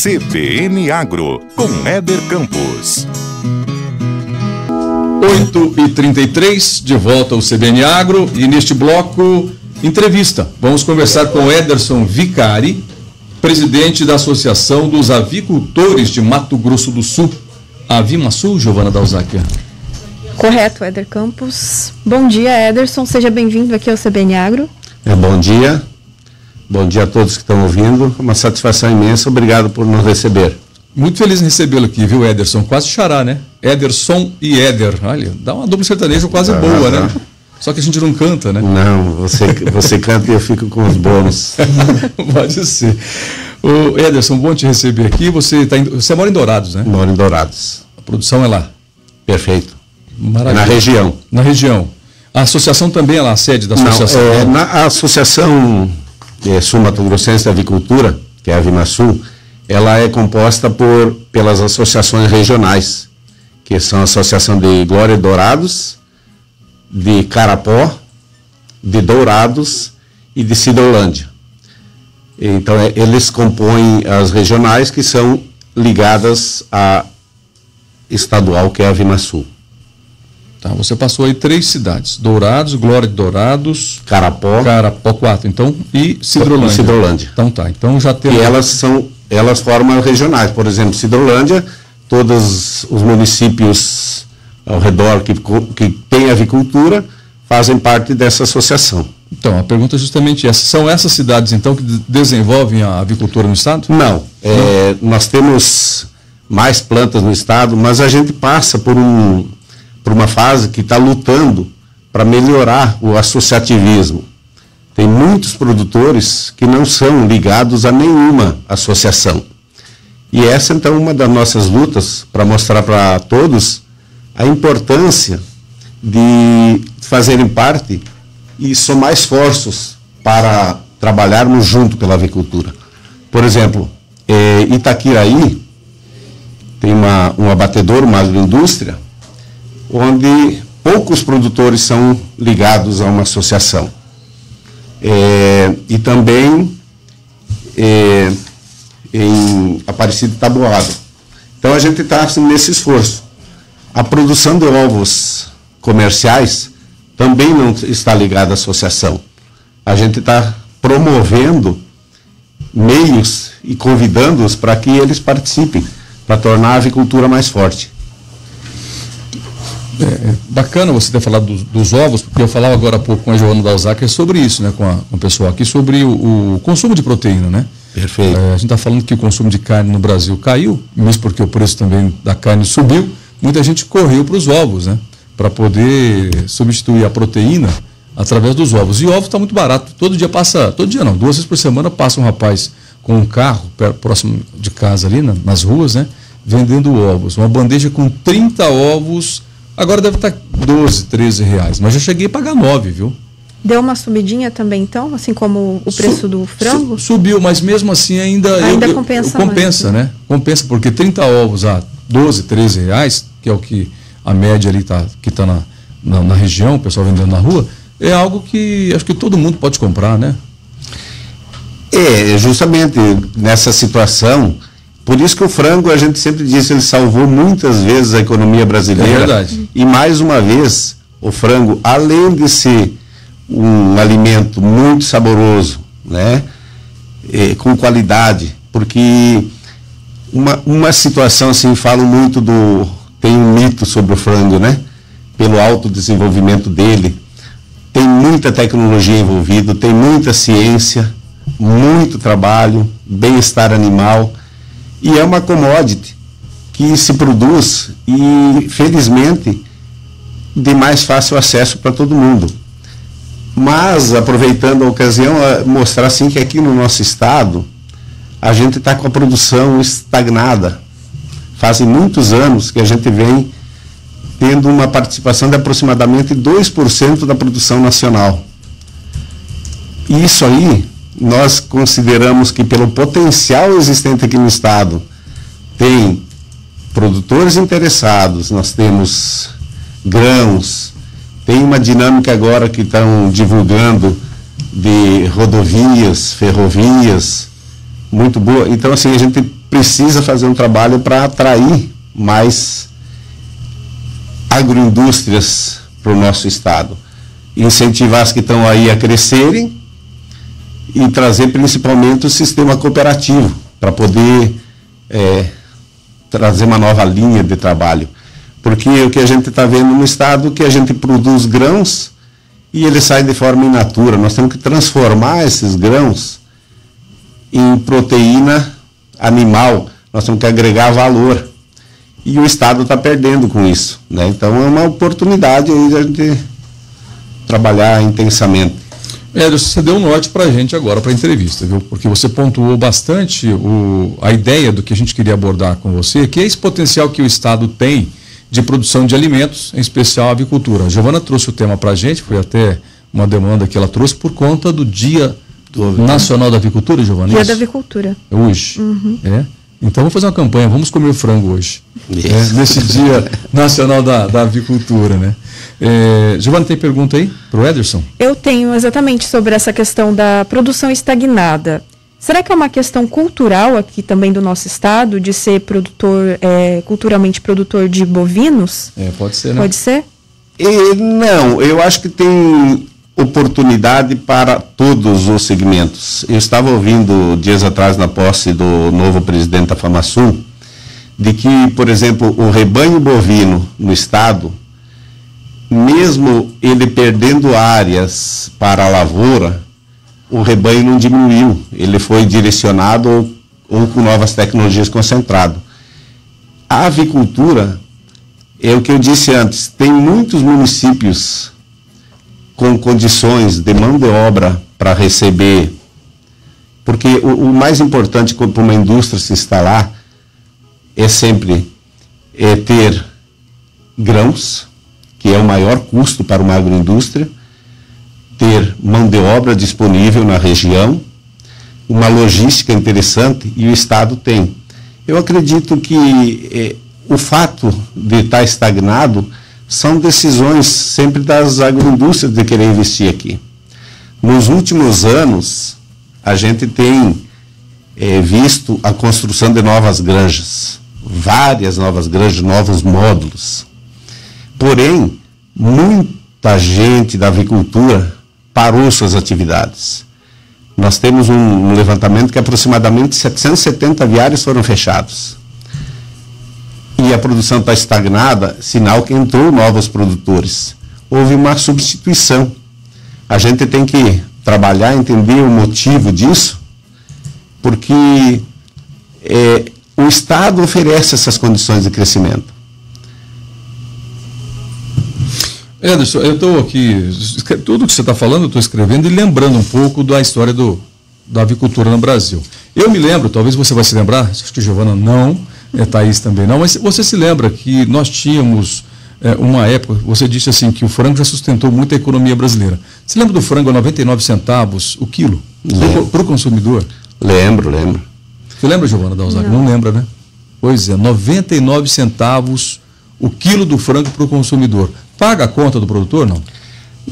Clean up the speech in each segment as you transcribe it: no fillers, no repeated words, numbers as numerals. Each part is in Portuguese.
CBN Agro, com Éder Campos. 8h33, de volta ao CBN Agro, e neste bloco, entrevista. Vamos conversar com Ederson Vicari, presidente da Associação dos Avicultores de Mato Grosso do Sul. Avimasul, Giovana Dalzacchia. Correto, Éder Campos. Bom dia, Ederson. Seja bem-vindo aqui ao CBN Agro. Bom dia. Bom dia a todos que estão ouvindo. Uma satisfação imensa. Obrigado por nos receber. Muito feliz em recebê-lo aqui, viu, Ederson? Quase xará, né? Ederson e Éder. Olha, dá uma dupla sertaneja quase boa, né? Só que a gente não canta, né? Não, você canta e eu fico com os bônus. Pode ser. Ô, Ederson, bom te receber aqui. Você mora em Dourados, né? Moro em Dourados. A produção é lá. Perfeito. Maravilha. Na região. Na região. A associação também é lá, a sede da associação? Não, a Associação Sul-Mato-Grossense da Avicultura, que é a Avimasul, ela é composta pelas associações regionais, que são a Associação de Glória e Dourados, de Carapó, de Dourados e de Cidrolândia. Então, eles compõem as regionais que são ligadas à estadual, que é a Avimasul. Tá, você passou aí 3 cidades: Dourados, Glória de Dourados, Carapó 4, então, e Cidrolândia. Cidrolândia. Então tá, então já tem. E elas formam regionais. Por exemplo, Cidrolândia, todos os municípios ao redor que têm avicultura fazem parte dessa associação. Então, a pergunta é justamente essa. São essas cidades, então, que desenvolvem a avicultura no estado? Não. Nós temos mais plantas no estado, mas a gente passa por uma fase que está lutando para melhorar o associativismo. Tem muitos produtores que não são ligados a nenhuma associação. E essa, então, é uma das nossas lutas para mostrar para todos a importância de fazerem parte e somar esforços para trabalharmos junto pela avicultura. Por exemplo, Itaquiraí tem um abatedor, uma agroindústria, onde poucos produtores são ligados a uma associação. E também em Aparecida de Taboada. Então a gente está assim, nesse esforço. A produção de ovos comerciais também não está ligada à associação. A gente está promovendo meios e convidando-os para que eles participem, para tornar a avicultura mais forte. Bacana você ter falado dos ovos, porque eu falava agora há pouco com a Giovana Dalzacchia sobre isso, né, com o pessoal aqui, sobre o consumo de proteína, né? Perfeito. A gente está falando que o consumo de carne no Brasil caiu, mesmo porque o preço também da carne subiu, muita gente correu para os ovos, né? Para poder substituir a proteína através dos ovos. E o ovo está muito barato. Todo dia, 2 vezes por semana passa um rapaz com um carro próximo de casa ali, nas ruas, né? Vendendo ovos. Uma bandeja com 30 ovos. Agora deve estar 12, 13 reais, mas já cheguei a pagar 9, viu? Deu uma subidinha também, então, assim como o preço do frango? Subiu, mas mesmo assim ainda compensa mais, né? Compensa, porque 30 ovos a 12, 13 reais, que é o que a média ali que está na região, o pessoal vendendo na rua, é algo que acho que todo mundo pode comprar, né? Justamente nessa situação. Por isso que o frango, a gente sempre diz, ele salvou muitas vezes a economia brasileira. É verdade. E mais uma vez, o frango, além de ser um alimento muito saboroso, né, com qualidade, porque uma situação assim, falam muito tem um mito sobre o frango, né, pelo alto desenvolvimento dele, tem muita tecnologia envolvida, tem muita ciência, muito trabalho, bem-estar animal. E é uma commodity que se produz e, felizmente, de mais fácil acesso para todo mundo. Mas, aproveitando a ocasião, mostrar assim que aqui no nosso estado, a gente está com a produção estagnada. Fazem muitos anos que a gente vem tendo uma participação de aproximadamente 2% da produção nacional. E isso aí, nós consideramos que pelo potencial existente aqui no estado, tem produtores interessados, nós temos grãos, tem uma dinâmica agora que estão divulgando de rodovias, ferrovias, muito boa. Então, assim, a gente precisa fazer um trabalho para atrair mais agroindústrias para o nosso estado, incentivar as que estão aí a crescerem e trazer principalmente o sistema cooperativo para poder trazer uma nova linha de trabalho, porque o que a gente está vendo no estado é que a gente produz grãos e eles saem de forma in natura. Nós temos que transformar esses grãos em proteína animal, nós temos que agregar valor. E o Estado está perdendo com isso, né? Então é uma oportunidade aí de a gente trabalhar intensamente. Ederson, você deu um norte para a gente agora, para a entrevista, viu? Porque você pontuou bastante a ideia do que a gente queria abordar com você, que é esse potencial que o Estado tem de produção de alimentos, em especial a avicultura. A Giovana trouxe o tema para a gente, foi até uma demanda que ela trouxe por conta do Dia Nacional da Avicultura, Giovana? Dia da Avicultura. Hoje. Então vamos fazer uma campanha, vamos comer frango hoje. Nesse Dia Nacional da Avicultura, né? Giovana, tem pergunta aí para o Ederson? Eu tenho exatamente sobre essa questão da produção estagnada. Será que é uma questão cultural aqui também do nosso estado, de ser produtor, culturalmente produtor de bovinos? Pode ser, né? Pode ser? Não, eu acho que tem oportunidade para todos os segmentos. Eu estava ouvindo dias atrás, na posse do novo presidente da FamaSul, de que, por exemplo, o rebanho bovino no estado, mesmo ele perdendo áreas para a lavoura, o rebanho não diminuiu, ele foi direcionado ou com novas tecnologias concentrado. A avicultura, é o que eu disse antes, tem muitos municípios com condições de mão de obra para receber, porque o mais importante para uma indústria se instalar é sempre ter grãos, que é o maior custo para uma agroindústria, ter mão de obra disponível na região, uma logística interessante, e o Estado tem. Eu acredito que o fato de estar estagnado são decisões sempre das agroindústrias de querer investir aqui. Nos últimos anos, a gente tem visto a construção de novas granjas, várias novas granjas, novos módulos. Porém, muita gente da avicultura parou suas atividades. Nós temos um levantamento que aproximadamente 770 aviários foram fechados. E a produção está estagnada, sinal que entrou novos produtores. Houve uma substituição. A gente tem que trabalhar, entender o motivo disso, porque o Estado oferece essas condições de crescimento. Ederson, eu estou aqui, tudo que você está falando, eu estou escrevendo e lembrando um pouco da história da avicultura no Brasil. Eu me lembro, talvez você vai se lembrar, acho que Giovana não, Thaís também não, mas você se lembra que nós tínhamos uma época, você disse assim, que o frango já sustentou muito a economia brasileira. Você lembra do frango a 99 centavos o quilo para o consumidor? Lembro. Você lembra, Giovana Dalzac? Não lembra, né? Pois é, 99 centavos o quilo do frango para o consumidor. Paga a conta do produtor, não?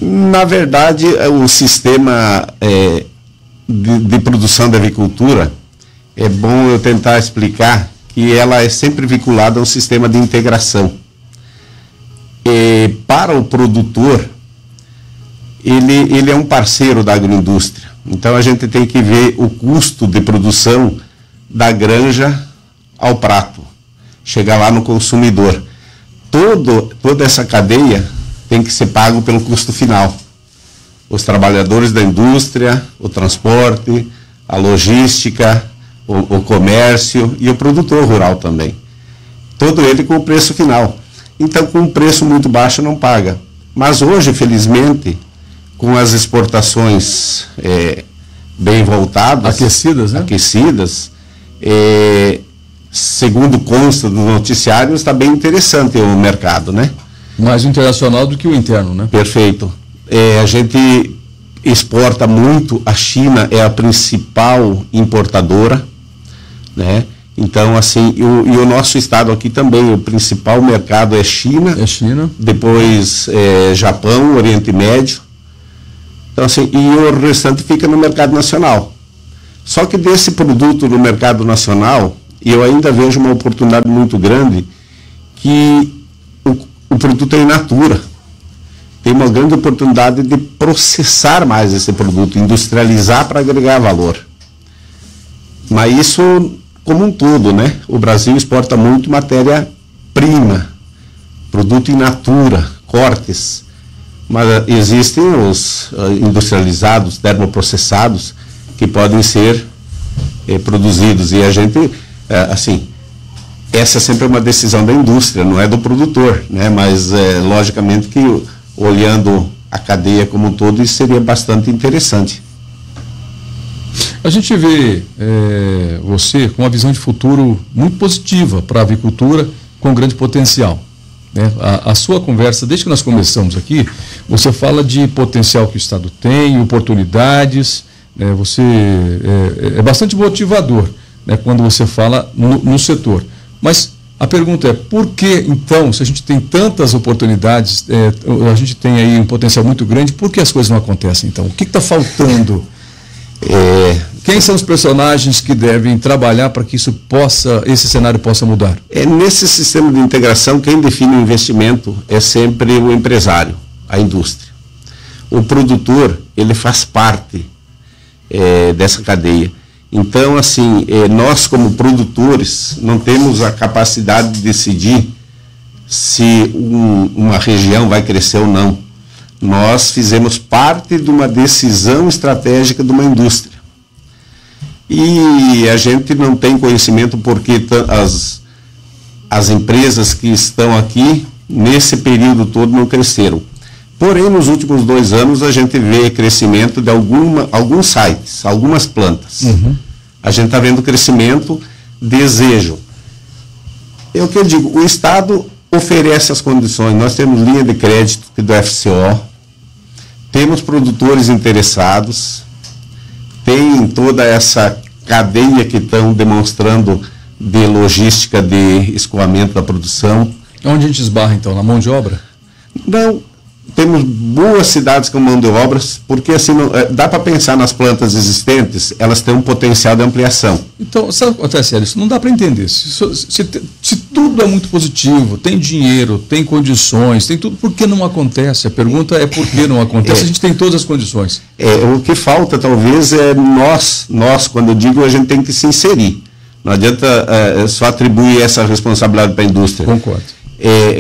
Na verdade, o sistema de produção da avicultura, é bom eu tentar explicar que ela é sempre vinculada a um sistema de integração. Para o produtor, ele é um parceiro da agroindústria. Então, a gente tem que ver o custo de produção da granja ao prato, chegar lá no consumidor. Toda essa cadeia tem que ser pago pelo custo final. Os trabalhadores da indústria, o transporte, a logística, o comércio e o produtor rural também. Todo ele com o preço final. Então, com um preço muito baixo não paga. Mas hoje, felizmente, com as exportações bem voltadas... Aquecidas, né? Aquecidas, segundo consta do noticiário, está bem interessante o mercado, né? Mais internacional do que o interno, né? Perfeito. A gente exporta muito, a China é a principal importadora, né? Então, assim, e o nosso estado aqui também, o principal mercado é China. É China. Depois Japão, Oriente Médio. Então, assim, e o restante fica no mercado nacional. Só que desse produto no mercado nacional, eu ainda vejo uma oportunidade muito grande que o produto é in natura. Tem uma grande oportunidade de processar mais esse produto, industrializar para agregar valor. Mas isso como um todo, né? O Brasil exporta muito matéria-prima, produto in natura, cortes. Mas existem os industrializados, termoprocessados, que podem ser produzidos. E a gente, assim, essa sempre é uma decisão da indústria, não é do produtor, né? Mas, logicamente, que olhando a cadeia como um todo, isso seria bastante interessante. A gente vê você com uma visão de futuro muito positiva para a avicultura, com grande potencial. Né? A sua conversa, desde que nós começamos aqui, você fala de potencial que o Estado tem, oportunidades, você é bastante motivador, né, quando você fala no setor. Mas a pergunta é, por que então, se a gente tem tantas oportunidades, a gente tem aí um potencial muito grande, por que as coisas não acontecem então? O que está faltando? Quem são os personagens que devem trabalhar para que esse cenário possa mudar? Nesse sistema de integração, quem define o investimento é sempre o empresário, a indústria. O produtor, ele faz parte dessa cadeia. Então, assim, nós como produtores não temos a capacidade de decidir se uma região vai crescer ou não. Nós fizemos parte de uma decisão estratégica de uma indústria. E a gente não tem conhecimento porque as empresas que estão aqui, nesse período todo, não cresceram. Porém, nos últimos 2 anos, a gente vê crescimento de alguns sites, algumas plantas. Uhum. A gente está vendo crescimento, desejo. É o que eu digo, o Estado oferece as condições. Nós temos linha de crédito do FCO, temos produtores interessados, tem toda essa cadeia que estão demonstrando de logística de escoamento da produção. Onde a gente esbarra, então? Na mão de obra? Não, temos boas cidades com mão de obras, porque assim, dá para pensar nas plantas existentes, elas têm um potencial de ampliação. Então, sabe o que acontece, Hélio? Não dá para entender. Se tudo é muito positivo, tem dinheiro, tem condições, tem tudo, por que não acontece? A pergunta é por que não acontece? A gente tem todas as condições. O que falta, talvez, é nós, quando eu digo, a gente tem que se inserir. Não adianta só atribuir essa responsabilidade para a indústria. Concordo.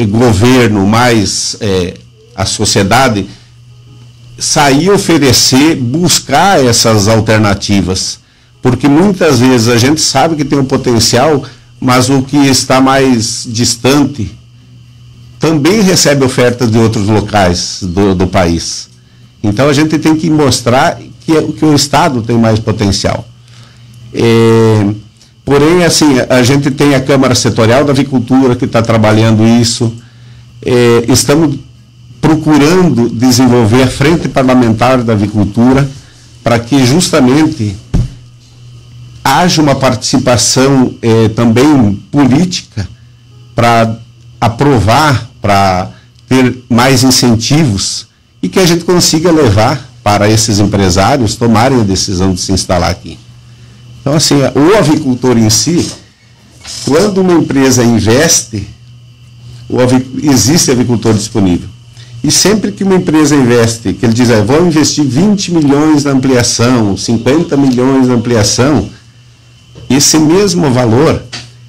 Governo, mais a sociedade, sair, oferecer, buscar essas alternativas. Porque muitas vezes a gente sabe que tem um potencial, mas o que está mais distante também recebe ofertas de outros locais do país. Então a gente tem que mostrar que o Estado tem mais potencial. Porém, assim, a gente tem a Câmara Setorial da Avicultura que está trabalhando isso. Estamos procurando desenvolver a Frente Parlamentar da Avicultura para que justamente haja uma participação também política para aprovar, para ter mais incentivos e que a gente consiga levar para esses empresários tomarem a decisão de se instalar aqui. Então, assim, o avicultor em si, quando uma empresa investe, existe avicultor disponível. E sempre que uma empresa investe, que ele diz, vou investir 20 milhões na ampliação, 50 milhões na ampliação, esse mesmo valor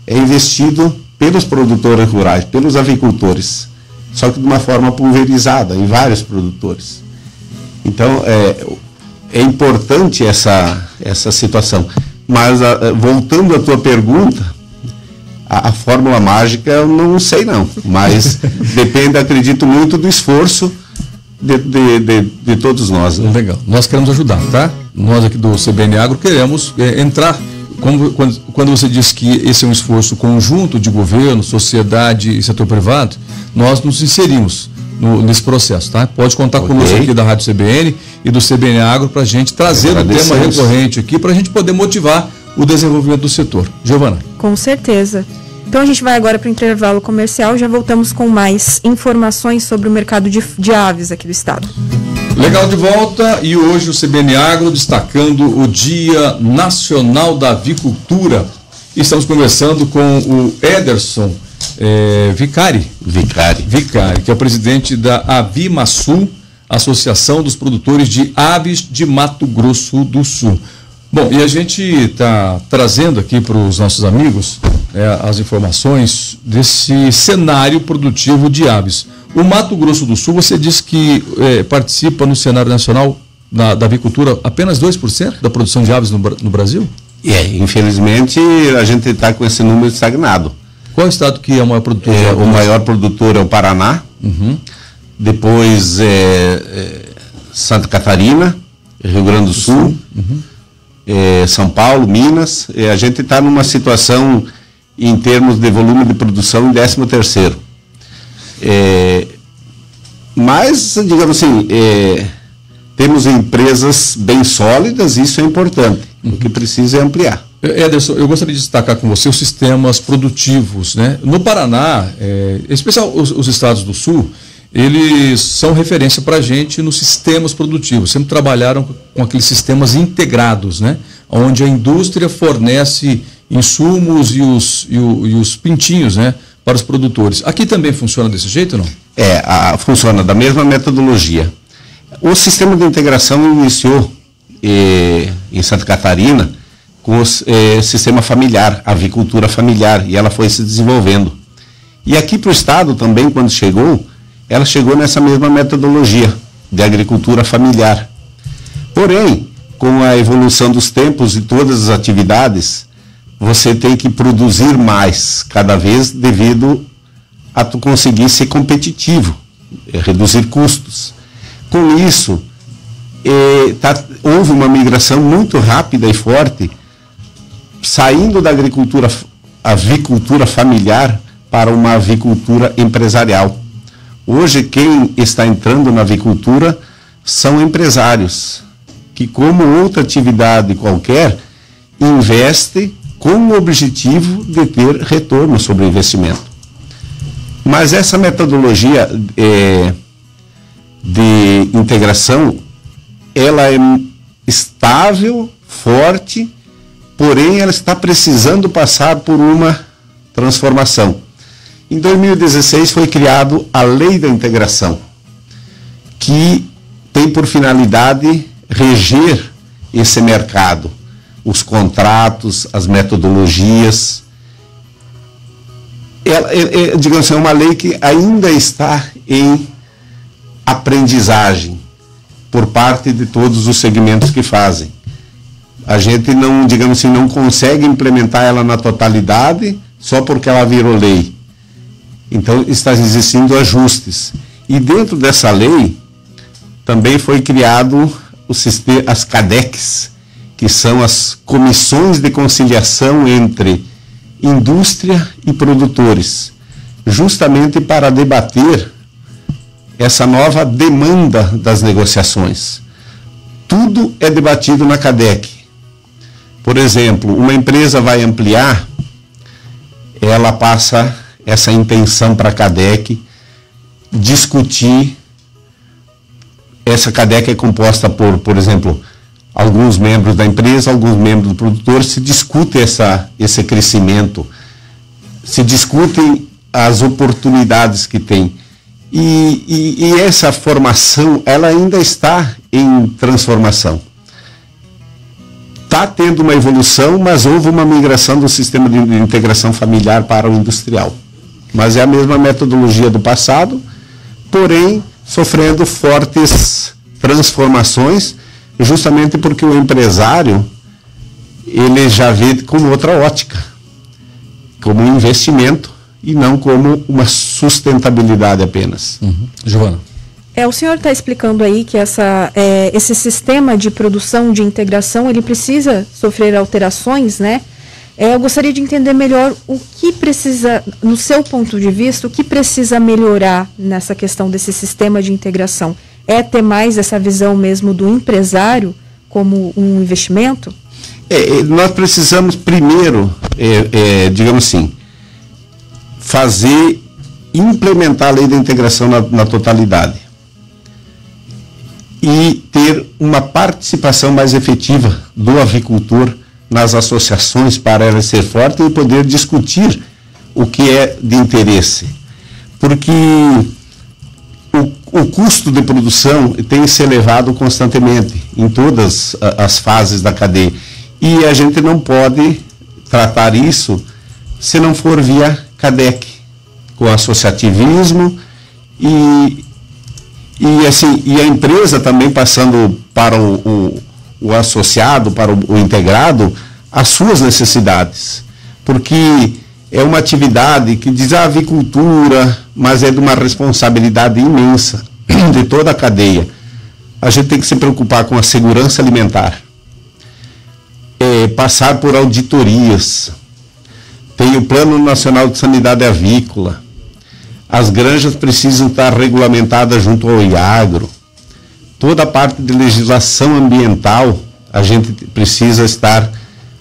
é investido pelos produtores rurais, pelos avicultores, só que de uma forma pulverizada, em vários produtores. Então, é importante essa situação. Mas, voltando à tua pergunta, a fórmula mágica eu não sei não, mas depende, acredito muito, do esforço de todos nós. Né? Legal, nós queremos ajudar, tá? Nós aqui do CBN Agro queremos entrar, quando você diz que esse é um esforço conjunto de governo, sociedade e setor privado, nós nos inserimos nesse processo, tá? Pode contar conosco aqui da Rádio CBN e do CBN Agro para a gente trazer o tema recorrente aqui, para a gente poder motivar o desenvolvimento do setor. Giovana. Com certeza. Então a gente vai agora para o intervalo comercial e já voltamos com mais informações sobre o mercado de aves aqui do estado. Legal, de volta, e hoje o CBN Agro destacando o Dia Nacional da Avicultura. Estamos conversando com o Ederson Vicari, que é o presidente da Avimasul, Associação dos Produtores de Aves de Mato Grosso do Sul. Bom, e a gente está trazendo aqui para os nossos amigos as informações desse cenário produtivo de aves. O Mato Grosso do Sul, você disse que participa no cenário nacional da avicultura apenas 2% da produção de aves no Brasil? Infelizmente a gente está com esse número estagnado. Qual é o estado que é o maior produtor? O maior produtor é o Paraná, depois Santa Catarina, Rio Grande do Sul, São Paulo, Minas. A gente está numa situação em termos de volume de produção em 13º. Mas, digamos assim, temos empresas bem sólidas, isso é importante. O que precisa é ampliar. Ederson, eu gostaria de destacar com você os sistemas produtivos, né? No Paraná, em especial os estados do Sul, eles são referência para a gente nos sistemas produtivos. Sempre trabalharam com aqueles sistemas integrados, né? Onde a indústria fornece insumos e os pintinhos, né? Para os produtores. Aqui também funciona desse jeito ou não? Funciona da mesma metodologia. O sistema de integração iniciou em Santa Catarina com o sistema familiar, avicultura familiar, e ela foi se desenvolvendo. E aqui para o estado também, quando chegou, ela chegou nessa mesma metodologia de agricultura familiar. Porém, com a evolução dos tempos e todas as atividades, você tem que produzir mais cada vez devido a tu conseguir ser competitivo, reduzir custos. Com isso, houve uma migração muito rápida e forte, saindo da avicultura familiar para uma avicultura empresarial. Hoje, quem está entrando na avicultura são empresários, que, como outra atividade qualquer, investe com o objetivo de ter retorno sobre o investimento. Mas essa metodologia de integração, ela é estável, forte, porém ela está precisando passar por uma transformação. Em 2016 foi criado a Lei da Integração, que tem por finalidade reger esse mercado, os contratos, as metodologias. Digamos assim, é uma lei que ainda está em aprendizagem por parte de todos os segmentos que fazem. A gente não, digamos assim, não consegue implementar ela na totalidade só porque ela virou lei. Então, está existindo ajustes. E dentro dessa lei, também foi criado as CADECs, que são as comissões de conciliação entre indústria e produtores, justamente para debater essa nova demanda das negociações. Tudo é debatido na CADEC. Por exemplo, uma empresa vai ampliar, ela passa essa intenção para a CADEC, discutir. Essa CADEC é composta por exemplo, alguns membros da empresa, alguns membros do produtor, se discute esse crescimento, se discutem as oportunidades que tem. E essa formação, ela ainda está em transformação. Está tendo uma evolução, mas houve uma migração do sistema de integração familiar para o industrial. Mas é a mesma metodologia do passado, porém sofrendo fortes transformações, justamente porque o empresário, ele já vê como outra ótica, como um investimento e não como uma sustentabilidade apenas. Giovana. O senhor está explicando aí que esse sistema de produção, de integração, ele precisa sofrer alterações, né? Eu gostaria de entender melhor o que precisa, no seu ponto de vista, o que precisa melhorar nessa questão desse sistema de integração. É ter mais essa visão mesmo do empresário como um investimento? Nós precisamos primeiro, digamos assim, implementar a lei da integração na totalidade e ter uma participação mais efetiva do avicultor nas associações para ela ser forte e poder discutir o que é de interesse. Porque o custo de produção tem se elevado constantemente em todas as fases da cadeia. E a gente não pode tratar isso se não for via CADEC, com associativismo e a empresa também passando para o associado, para o integrado, as suas necessidades. Porque é uma atividade que diz a avicultura, mas é de uma responsabilidade imensa de toda a cadeia. A gente tem que se preocupar com a segurança alimentar, passar por auditorias, tem o Plano Nacional de Sanidade Avícola, as granjas precisam estar regulamentadas junto ao IAGRO, toda a parte de legislação ambiental a gente precisa estar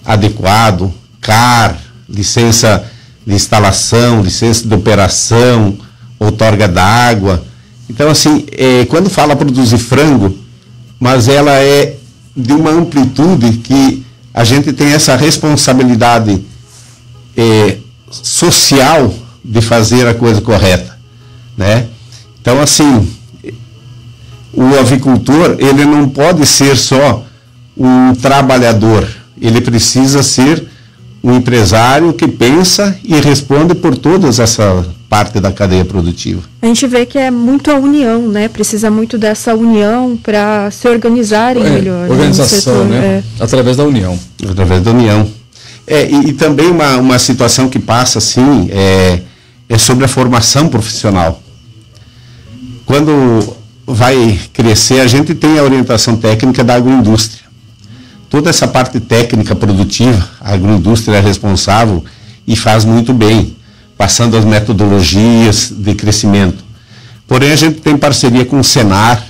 adequado, CAR, licença de instalação, licença de operação, outorga d'água. Então, assim, quando fala produzir frango, mas ela é de uma amplitude que a gente tem essa responsabilidade social de fazer a coisa correta, né? Então, assim, o avicultor, ele não pode ser só um trabalhador, ele precisa ser um empresário que pensa e responde por toda essa parte da cadeia produtiva. A gente vê que é muito a união, né? Precisa muito dessa união para se organizarem melhor. Organização, né? Através da união. Através da união. E também uma situação que passa, assim, é sobre a formação profissional. Quando vai crescer, a gente tem a orientação técnica da agroindústria. Toda essa parte técnica produtiva, a agroindústria é responsável e faz muito bem, passando as metodologias de crescimento. Porém, a gente tem parceria com o Senar,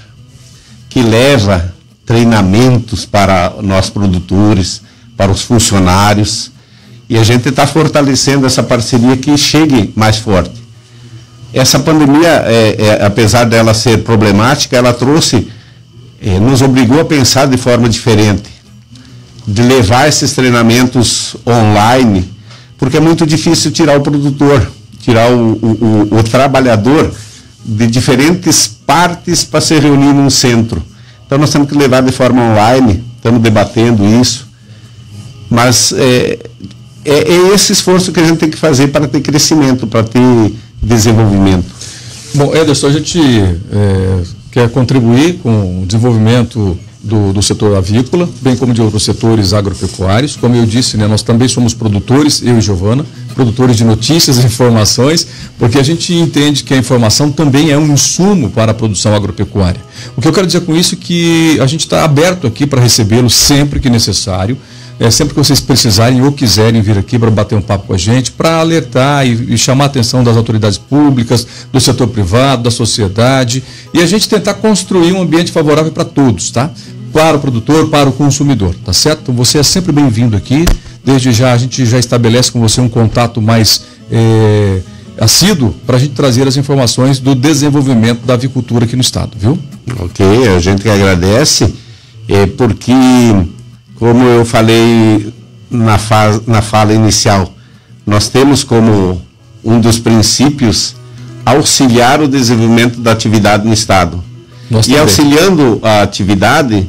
que leva treinamentos para nós produtores, para os funcionários, e a gente está fortalecendo essa parceria que chegue mais forte. Essa pandemia, apesar dela ser problemática, ela trouxe, nos obrigou a pensar de forma diferente, de levar esses treinamentos online, porque é muito difícil tirar o produtor, tirar o trabalhador de diferentes partes para se reunir num centro. Então nós temos que levar de forma online, estamos debatendo isso, mas é esse esforço que a gente tem que fazer para ter crescimento, para ter desenvolvimento. Bom, Ederson, a gente quer contribuir com o desenvolvimento do setor avícola, bem como de outros setores agropecuários. Como eu disse, né, nós também somos produtores, eu e Giovana, produtores de notícias e informações, porque a gente entende que a informação também é um insumo para a produção agropecuária. O que eu quero dizer com isso é que a gente está aberto aqui para recebê-lo sempre que necessário, sempre que vocês precisarem ou quiserem vir aqui para bater um papo com a gente, para alertar e chamar a atenção das autoridades públicas, do setor privado, da sociedade, e a gente tentar construir um ambiente favorável para todos, tá? Para o produtor, para o consumidor, tá certo? Então você é sempre bem-vindo aqui. Desde já a gente já estabelece com você um contato mais assíduo para a gente trazer as informações do desenvolvimento da avicultura aqui no estado, viu? Ok, a gente que agradece, porque, como eu falei na fala inicial, nós temos como um dos princípios auxiliar o desenvolvimento da atividade no estado. E auxiliando a atividade,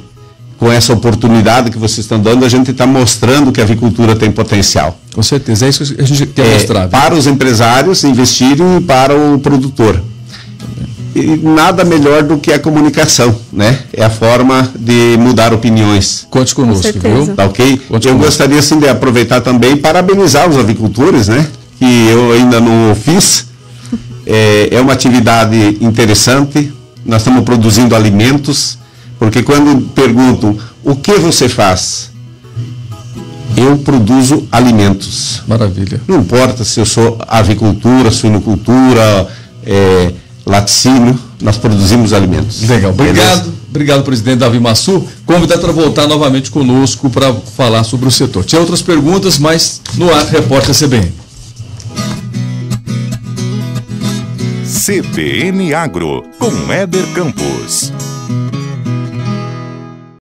com essa oportunidade que vocês estão dando, a gente está mostrando que a avicultura tem potencial. Com certeza, é isso que a gente quer mostrar. Para os empresários investirem e para o produtor. E nada melhor do que a comunicação, né? É a forma de mudar opiniões. Conte conosco, viu? Tá ok? Eu gostaria, assim, de aproveitar também e parabenizar os avicultores, né? Que eu ainda não fiz. É uma atividade interessante. Nós estamos produzindo alimentos, porque quando perguntam o que você faz, eu produzo alimentos. Maravilha. Não importa se eu sou avicultura, suinocultura, laticínio, nós produzimos alimentos. Legal, obrigado, presidente Davi Massu. Convidado para voltar novamente conosco para falar sobre o setor. Tinha outras perguntas, mas no ar, repórter CBN. CBN Agro, com Éder Campos.